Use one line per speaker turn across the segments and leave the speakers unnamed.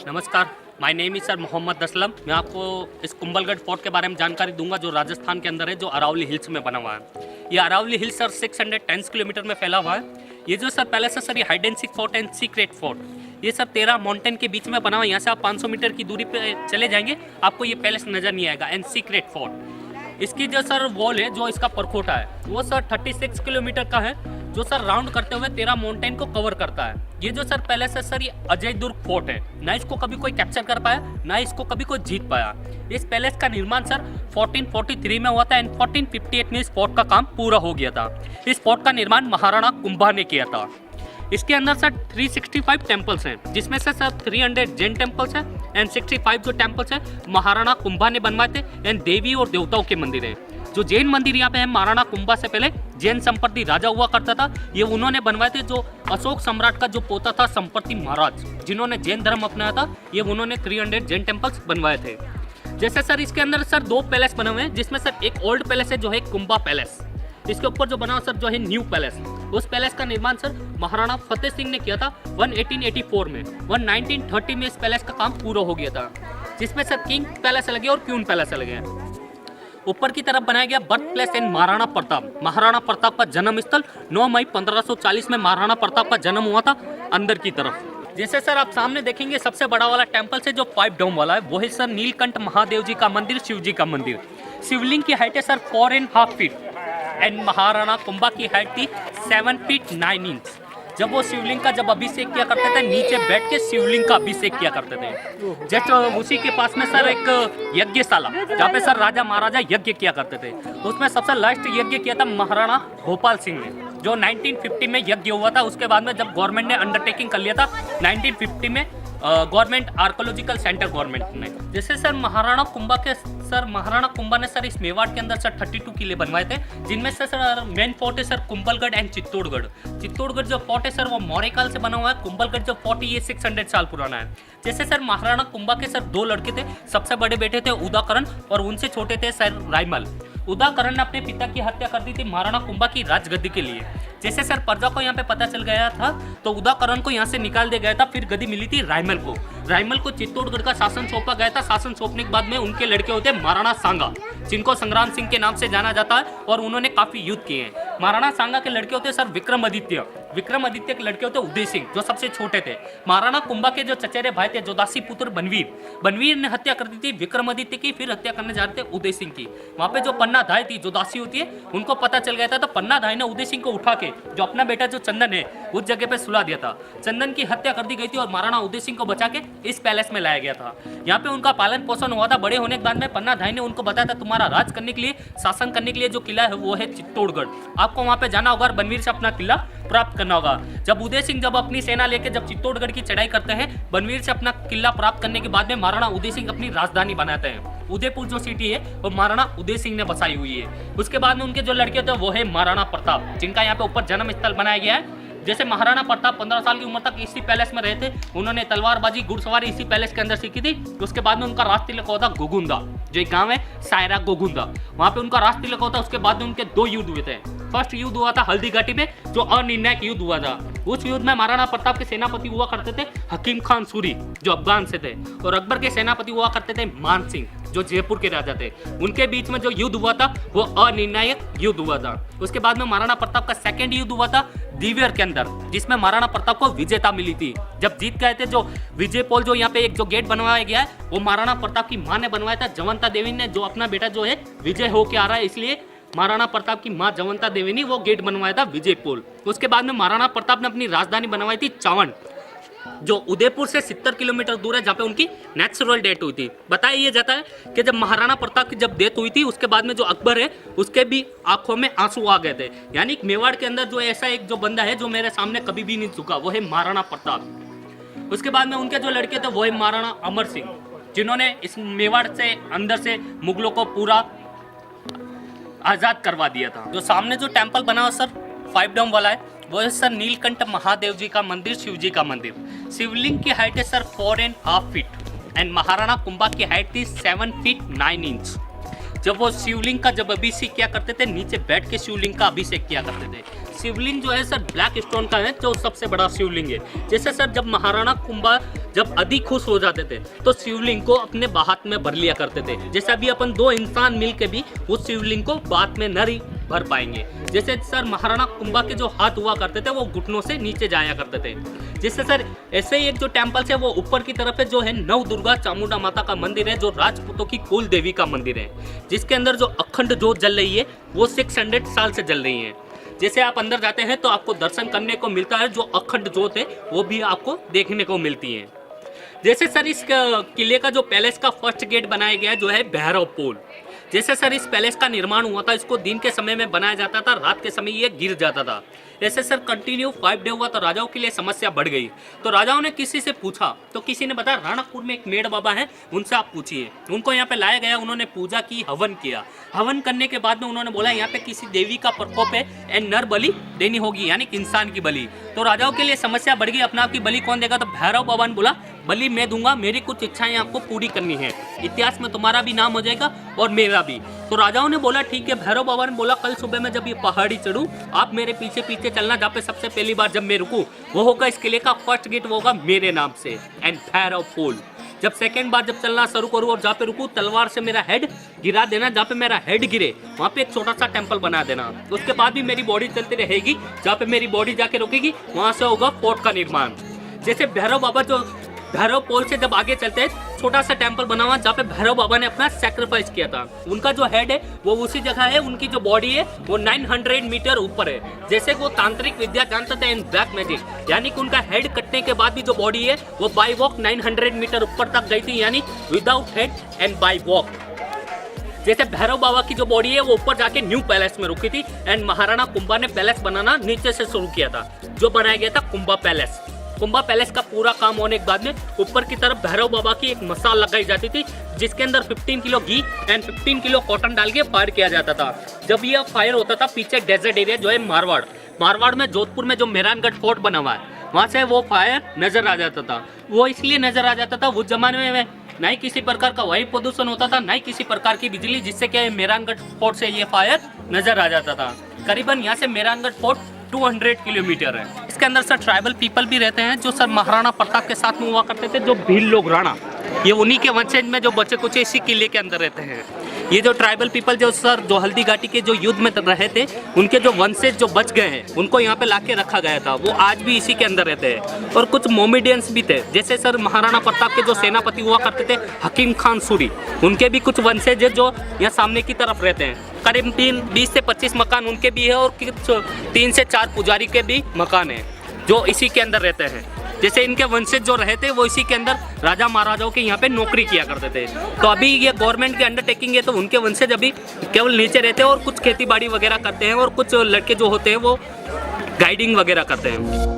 नमस्कार, my name is sir Mohammad Aslam. मैं आपको इस कुंभलगढ़ फोर्ट के बारे में जानकारी दूंगा जो राजस्थान के अंदर है, जो अरावली हिल्स में बना हुआ है। ये अरावली हिल्स सर 610 किलोमीटर में फैला हुआ है। ये जो सर पैलेस है सर, ये hide and seek fort and secret fort. ये सर 13 माउंटेन के बीच में बना हुआ है। यहाँ से आप 500 मीटर की दूरी पे चले जाएंगे, आपको ये पैलेस नज़र नहीं आएगा। एंड सीक्रेट फोर्ट, इसकी जो सर वॉल है, जो इसका परखोटा है, वो सर 36 किलोमीटर का है, जो सर राउंड करते हुए 13 माउंटेन को कवर करता है। ये जो सर पैलेस है सर, ये अजय दुर्ग फोर्ट है। ना इसको कभी कोई कैप्चर कर पाया, ना इसको कभी कोई जीत पाया। इस पैलेस का निर्माण सर 1443 में हुआ था एंड 1458 में इस फोर्ट का काम पूरा हो गया था। इस फोर्ट का निर्माण महाराणा कुंभा ने किया था। इसके अंदर सर 365 टेम्पल्स हैं, जिसमें से सर 300 जैन टेम्पल्स हैं एंड 65 जो टेम्पल्स हैं महाराणा कुंभा ने बनवाए थे एंड देवी और देवताओं के मंदिर हैं। जो जैन मंदिर यहाँ पे है, महाराणा कुंभा से पहले जैन संपत्ति राजा हुआ करता था, ये उन्होंने बनवाए थे। जो अशोक सम्राट का जो पोता था संपत्ति महाराज, जिन्होंने जैन धर्म अपनाया था, ये उन्होंने 300 जैन टेम्पल्स बनवाए थे। जैसे सर इसके अंदर सर 2 पैलेस बने हुए हैं, जिसमें सर एक ओल्ड पैलेस है जो है कुंभा पैलेस। इसके ऊपर जो बना हुआ सर जो है न्यू पैलेस। उस पैलेस का निर्माण सर महाराणा फतेह सिंह ने किया था 1884 में। 1930 में इस पैलेस का काम पूरा हो गया था, जिसमें सर किंग पैलेस अलग है और क्वीन पैलेस अलग है। ऊपर की तरफ बनाया गया birth place and Maharana Pratap. Maharana Pratap का जन्म स्थल 9 मई 1540 में महाराणा प्रताप का जन्म हुआ था। अंदर की तरफ जैसे सर आप सामने देखेंगे, सबसे बड़ा वाला टेम्पल से जो 5 डोम वाला है, वो है सर नीलकंठ महादेव जी का मंदिर, शिव जी का मंदिर। शिवलिंग की हाइट है sir 4.5 feet and Maharana Kumbha की हाइट थी 7 फीट 9 इंच। जब वो शिवलिंग का जब अभिषेक किया करते थे, नीचे बैठ के शिवलिंग का अभिषेक किया करते थे। जस्ट उसी के पास में सर एक यज्ञशाला, जहाँ पे सर राजा महाराजा यज्ञ किया करते थे। उसमें सबसे लास्ट यज्ञ किया था महाराणा भोपाल सिंह ने, जो 1950 में यज्ञ हुआ था। उसके बाद में जब गवर्नमेंट ने अंडरटेकिंग कर लिया था 1950 में, गवर्नमेंट आर्कोलॉजिकल सेंटर गवर्नमेंट ने। जैसे सर महाराणा कुंभा ने सर इस मेवाड़ के अंदर सर 32 किले बनवाए थे, जिनमें से सर मेन फोर्ट है सर कुंभलगढ़ एंड चित्तौड़गढ़। चित्तौड़गढ़ जो फोर्ट है सर वो मौर्य काल से बना हुआ है। कुंभलगढ़ जो फोर्ट है ये 600 साल पुराना है। जैसे सर महाराणा कुंभा के सर 2 लड़के थे। सबसे बड़े बेटे थे उदाकरण और उनसे छोटे थे सर रायमल। उदाकरण ने अपने पिता की हत्या कर दी थी महाराणा कुंभा की राजगद्दी के लिए। जैसे सर प्रजा को यहाँ पे पता चल गया था, तो उदाकरण को यहाँ से निकाल दिया गया था। फिर गद्दी मिली थी रायमल को। रायमल को चित्तौड़गढ़ का शासन सौंपा गया था। शासन सौंपने के बाद में उनके लड़के होते महाराणा सांगा, जिनको संग्राम सिंह के नाम से जाना जाता है, और उन्होंने काफी युद्ध किए हैं। महाराणा सांगा के लड़के होते सर विक्रमादित्य के लड़के होते उदय सिंह, जो सबसे छोटे थे। महाराणा कुंभा के जो चचेरे भाई थे जोदासी पुत्र बनवीर ने हत्या कर दी थी विक्रमादित्य की। फिर हत्या करने जा रहे थे उदय सिंह की। वहाँ पे जो पन्ना धाय थी, जो दासी होती है, उनको पता चल गया था, तो पन्ना धाय ने उदय सिंह को उठा के जो अपना बेटा जो चंदन है उस जगह पे सुला दिया था। चंदन की हत्या कर दी गई थी और महाराणा उदय सिंह को बचा के इस पैलेस में लाया गया था। यहाँ पे उनका पालन पोषण हुआ था। बड़े होने के बाद में पन्ना धाय ने उनको बताया था, तुम्हारा राज करने के लिए, शासन करने के लिए जो किला है वो है चित्तौड़गढ़। आपको वहाँ पे जाना होगा और बनवीर से अपना किला प्राप्त करना होगा। जब उदय सिंह जब अपनी सेना लेकर जब चित्तौड़गढ़ की चढ़ाई करते हैं, बनवीर से अपना किला प्राप्त करने के बाद में महाराणा उदय सिंह अपनी राजधानी बनाते हैं। उदयपुर जो सिटी है वो महाराणा उदय सिंह ने बसाई हुई है। उसके बाद में उनके जो लड़के थे वो है महाराणा प्रताप, जिनका यहाँ पे ऊपर जन्म स्थल बनाया गया है। जैसे महाराणा प्रताप 15 साल की उम्र तक इसी पैलेस में रहे थे। उन्होंने तलवारबाजी घुड़सवारी इसी पैलेस के अंदर सीखी थी। उसके बाद में उनका राज तिलक होता गोगुंदा, जो एक गांव है सायरा गोगुंदा, वहां पे उनका राज तिलक होता। उसके बाद में उनके 2 युद्ध हुए थे। फर्स्ट युद्ध हुआ था हल्दी घाटी में, जो अनिर्णायक युद्ध हुआ था। उस युद्ध में महाराणा प्रताप के सेनापति हुआ करते थे हकीम खान सूरी, जो अफगान से थे, और अकबर के सेनापति हुआ करते थे मान सिंह, जो जयपुर के राजा थे। उनके बीच में जो युद्ध हुआ था वो अनिर्णायक युद्ध हुआ था। उसके बाद में महाराणा प्रताप का सेकंड युद्ध हुआ था दिव्यर के अंदर, जिसमें महाराणा प्रताप को विजेता मिली थी। जब जीत गए थे, जो विजय पोल जो यहाँ पे एक जो गेट बनवाया गया है, वो महाराणा प्रताप की माँ ने बनवाया था, जवंता देवी ने, जो अपना बेटा जो है विजय होके आ रहा है, इसलिए महाराणा प्रताप की माँ जवंता देवी ने वो गेट बनवाया था विजय पोल। उसके बाद में महाराणा प्रताप ने अपनी राजधानी बनवाई थी चावंड, जो उदयपुर से 70 किलोमीटर दूर है, जहाँ पे उनकी नेचुरल डेथ हुई थी। बताया ये जाता है कि जब महाराणा प्रताप की जब डेथ हुई थी, उसके बाद में जो अकबर है उसके भी आंखों में आंसू आ गए थे। यानी मेवाड़ के अंदर जो ऐसा एक जो बंदा है जो मेरे सामने कभी भी नहीं झुका, वो है महाराणा प्रताप। उसके बाद में उनके जो लड़के थे वो है महाराणा अमर सिंह, जिन्होंने इस मेवाड़ से अंदर से मुगलों को पूरा आजाद करवा दिया था। जो सामने जो टेम्पल बना हुआ सर 5 डोम वाला है, वो है सर नीलकंठ महादेव जी का मंदिर, शिव जी का मंदिर। शिवलिंग की हाइट है sir 4.5 feet and Maharana Kumbha की हाइट थी 7 फीट 9 इंच। जब वो शिवलिंग का जब अभिषेक किया करते थे, नीचे बैठ के शिवलिंग का अभिषेक किया करते थे। शिवलिंग जो है सर ब्लैक स्टोन का है, जो सबसे बड़ा शिवलिंग है। जैसे सर जब महाराणा कुंभा जब अधिक खुश हो जाते थे तो शिवलिंग को अपने हाथ में भर लिया करते थे। जैसे अभी अपन दो इंसान मिल के भी उस शिवलिंग को बात में नहीं भर पाएंगे। जैसे सर महाराणा कुंभा के जो हाथ हुआ करते थे वो घुटनों से नीचे जाया करते थे। जैसे सर ऐसे ही एक जो टेम्पल है वो ऊपर की तरफ है, जो है नव दुर्गा चामुंडा माता का मंदिर है, जो राजपूतों की कुल देवी का मंदिर है, जिसके अंदर जो अखंड जोत जल रही है वो 600 साल से जल रही है। जैसे आप अंदर जाते हैं तो आपको दर्शन करने को मिलता है, जो अखंड जोत है वो भी आपको देखने को मिलती है। जैसे सर इस किले का जो पैलेस का फर्स्ट गेट बनाया गया है जो है भैरव पोल। जैसे सर इस पैलेस का निर्माण हुआ था, इसको दिन के समय में बनाया जाता था, रात के समय ये गिर जाता था। ऐसे सर कंटिन्यू 5 डे हुआ तो राजाओं के लिए समस्या बढ़ गई। तो राजाओं ने किसी से पूछा तो किसी ने बताया राणापुर में एक मेड़ बाबा है, उनसे आप पूछिए। उनको यहाँ पे लाया गया, उन्होंने पूजा की, हवन किया। हवन करने के बाद में उन्होंने बोला यहाँ पे किसी देवी का प्रकोप है एंड नर बलि देनी होगी, यानी कि इंसान की बलि। तो राजाओं के लिए समस्या बढ़ गई, अपना आपकी बलि कौन देगा? तो भैरव बाबा ने बोला बलि मैं दूंगा, मेरी कुछ इच्छाएं आपको पूरी करनी है, इतिहास में तुम्हारा भी नाम हो जाएगा और मेरा भी। तो राजाओं ने बोला ठीक है। भैरव बाबा ने बोला कल सुबह में जब ये पहाड़ी चढ़ूं आप मेरे पीछे पीछे चलना, जहाँ पे सबसे पहली बार जब मैं रुकूं वो होगा इस किले का फर्स्ट गेट, वो होगा मेरे नाम से एंड भैरव पोल। जब सेकंड बार जब चलना शुरू करूँ और जहाँ पे रुकूं तलवार से मेरा हेड गिरा देना, जहाँ पे मेरा हेड गिरे वहाँ पे एक छोटा सा टेम्पल बना देना। उसके बाद भी मेरी बॉडी चलती रहेगी, जहाँ पे मेरी बॉडी जाके रुकेगी वहाँ से होगा फोर्ट का निर्माण। जैसे भैरव बाबा जो भैरव पोल से जब आगे चलते हैं छोटा सा टेम्पल बना हुआ जहाँ पे भैरव बाबा ने अपना सैक्रिफाइस किया था। उनका जो हेड है वो उसी जगह है, उनकी जो बॉडी है वो 900 मीटर ऊपर है। जैसे वो तांत्रिक विद्या जानते थे इन ब्लैक मैजिक, यानी कि उनका हेड कटने के बाद भी जो बॉडी है वो बाई वॉक 900 मीटर ऊपर तक गई थी, यानी without head and by walk. जैसे भैरव बाबा की जो बॉडी है वो ऊपर जाके न्यू पैलेस में रुकी थी एंड महाराणा कुंभा ने पैलेस बनाना नीचे से शुरू किया था, जो बनाया गया था कुंभा पैलेस। कुंभा पैलेस का पूरा काम होने के बाद में ऊपर की तरफ भैरव बाबा की एक मसाल लगाई जाती थी, जिसके अंदर 15 kilo ghee and 15 kilo cotton डाल के फायर किया जाता था। जब यह फायर होता था पीछे डेजर्ट एरिया जो है मारवाड़ में जोधपुर में जो मेहरानगढ़ फोर्ट बना हुआ है वहाँ से वो फायर नजर आ जाता था। वो इसलिए नजर आ जाता था उस जमाने में ना ही किसी प्रकार का वायु प्रदूषण होता था, ना ही किसी प्रकार की बिजली, जिससे क्या मेहरानगढ़ फोर्ट से ये फायर नजर आ जाता था। करीबन यहाँ से मेहरानगढ़ फोर्ट 200 किलोमीटर है। इसके अंदर सर ट्राइबल पीपल भी रहते हैं जो सर महाराणा प्रताप के साथ में हुआ करते थे, जो भील लोग राणा, ये उन्हीं के वंशज में जो बचे कुछ इसी किले के अंदर रहते हैं। ये जो ट्राइबल पीपल जो सर जो हल्दी घाटी के जो युद्ध में रहे थे उनके जो वंशज जो बच गए हैं उनको यहाँ पे लाके रखा गया था, वो आज भी इसी के अंदर रहते हैं। और कुछ मोमेडियंस भी थे, जैसे सर महाराणा प्रताप के जो सेनापति हुआ करते थे हकीम खान सूरी, उनके भी कुछ वंशज है जो यहाँ सामने की तरफ रहते हैं। करीब 20 से 25 मकान उनके भी है और कुछ 3 से 4 पुजारी के भी मकान है जो इसी के अंदर रहते हैं। जैसे इनके वंशज जो रहे थे वो इसी के अंदर राजा महाराजाओं के यहाँ पे नौकरी किया करते थे। तो अभी ये गवर्नमेंट की अंडरटेकिंग है तो उनके वंशज अभी केवल नीचे रहते हैं और कुछ खेती बाड़ी वगैरह करते हैं और कुछ लड़के जो होते हैं वो गाइडिंग वगैरह करते हैं।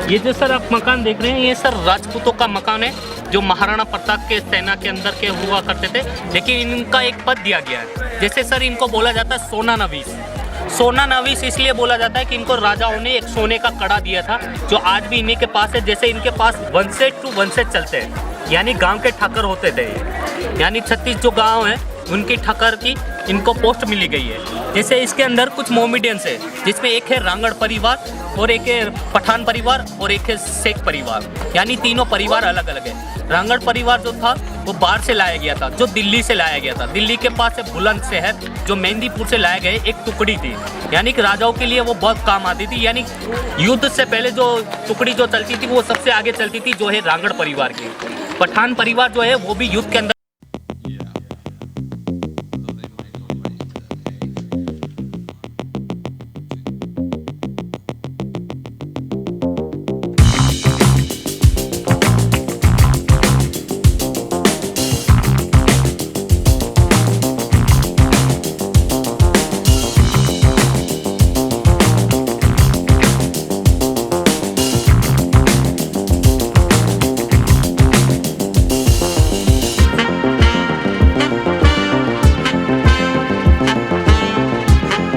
ये जो सर आप मकान देख रहे हैं ये सर राजपूतों का मकान है, जो महाराणा प्रताप के सेना के अंदर के हुआ करते थे, लेकिन इनका एक पद दिया गया है। जैसे सर इनको बोला जाता है सोना नवीस। सोना नवीस इसलिए बोला जाता है कि इनको राजाओं ने एक सोने का कड़ा दिया था, जो आज भी इन्हीं के पास है। जैसे इनके पास वंशज टू वंशज चलते हैं, यानी गांव के ठाकर होते थे, यानी 36 जो गांव है उनकी ठाकर की इनको पोस्ट मिली गई है। जैसे इसके अंदर कुछ मोमेडियंस है, जिसमें एक है रांगड़ परिवार और एक है पठान परिवार और एक है शेख परिवार, यानी तीनों परिवार अलग अलग है। रांगड़ परिवार जो था वो बाहर से लाया गया था, जो दिल्ली से लाया गया था। दिल्ली के पास से बुलंदशहर जो मेहंदीपुर से लाए गए एक टुकड़ी थी, यानी कि राजाओं के लिए वो बहुत काम आती थी। यानी युद्ध से पहले जो टुकड़ी जो चलती थी वो सबसे आगे चलती थी, जो है रांगड़ परिवार की। पठान परिवार जो है वो भी युद्ध के अंदर